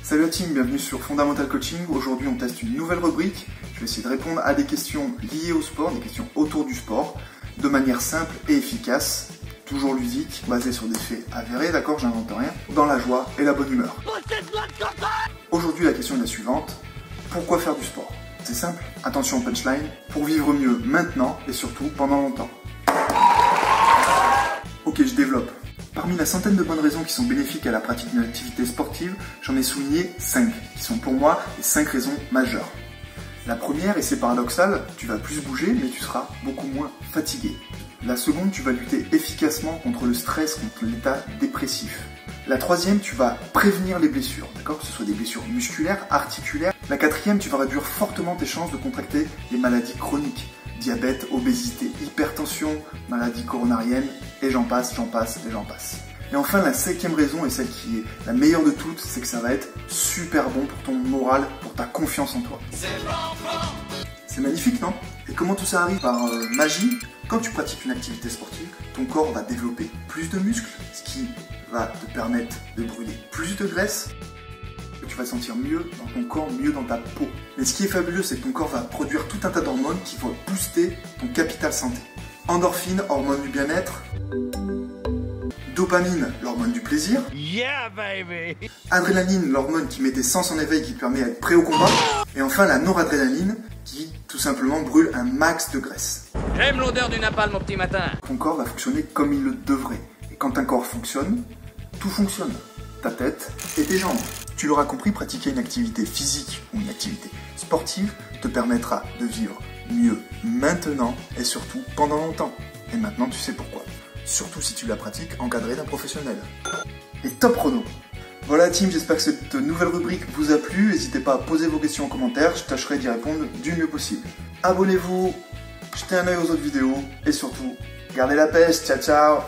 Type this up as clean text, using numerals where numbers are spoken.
Salut la team, bienvenue sur Fondamental Coaching. Aujourd'hui on teste une nouvelle rubrique. Je vais essayer de répondre à des questions liées au sport, des questions autour du sport, de manière simple et efficace, toujours ludique, basée sur des faits avérés, d'accord, j'invente rien, dans la joie et la bonne humeur. Aujourd'hui la question est la suivante, pourquoi faire du sport? C'est simple, attention punchline, pour vivre mieux maintenant et surtout pendant longtemps. Ok, je développe. Parmi la centaine de bonnes raisons qui sont bénéfiques à la pratique d'une activité sportive, j'en ai souligné 5, qui sont pour moi les 5 raisons majeures. La première, et c'est paradoxal, tu vas plus bouger, mais tu seras beaucoup moins fatigué. La seconde, tu vas lutter efficacement contre le stress, contre l'état dépressif. La troisième, tu vas prévenir les blessures, d'accord, que ce soit des blessures musculaires, articulaires. La quatrième, tu vas réduire fortement tes chances de contracter les maladies chroniques. Diabète, obésité, hypertension, maladies coronariennes, et j'en passe, et j'en passe. Et enfin, la cinquième raison, et celle qui est la meilleure de toutes, c'est que ça va être super bon pour ton moral, pour ta confiance en toi. C'est magnifique, non? Et comment tout ça arrive? Par magie. Quand tu pratiques une activité sportive, ton corps va développer plus de muscles, ce qui va te permettre de brûler plus de graisse. Tu vas te sentir mieux dans ton corps, mieux dans ta peau. Mais ce qui est fabuleux, c'est que ton corps va produire tout un tas d'hormones qui vont booster ton capital santé. Endorphine, hormone du bien-être. Dopamine, l'hormone du plaisir. Yeah, baby! Adrénaline, l'hormone qui met tes sens en éveil, qui te permet d'être prêt au combat. Et enfin, la noradrénaline, qui tout simplement brûle un max de graisse. J'aime l'odeur du napalm au petit matin. Ton corps va fonctionner comme il le devrait. Et quand un corps fonctionne, tout fonctionne. Ta tête et tes jambes. Tu l'auras compris, pratiquer une activité physique ou une activité sportive te permettra de vivre mieux maintenant et surtout pendant longtemps. Et maintenant tu sais pourquoi. Surtout si tu la pratiques encadrée d'un professionnel. Et top chrono. Voilà team, j'espère que cette nouvelle rubrique vous a plu. N'hésitez pas à poser vos questions en commentaire, je tâcherai d'y répondre du mieux possible. Abonnez-vous, jetez un œil aux autres vidéos et surtout, gardez la pêche, ciao ciao.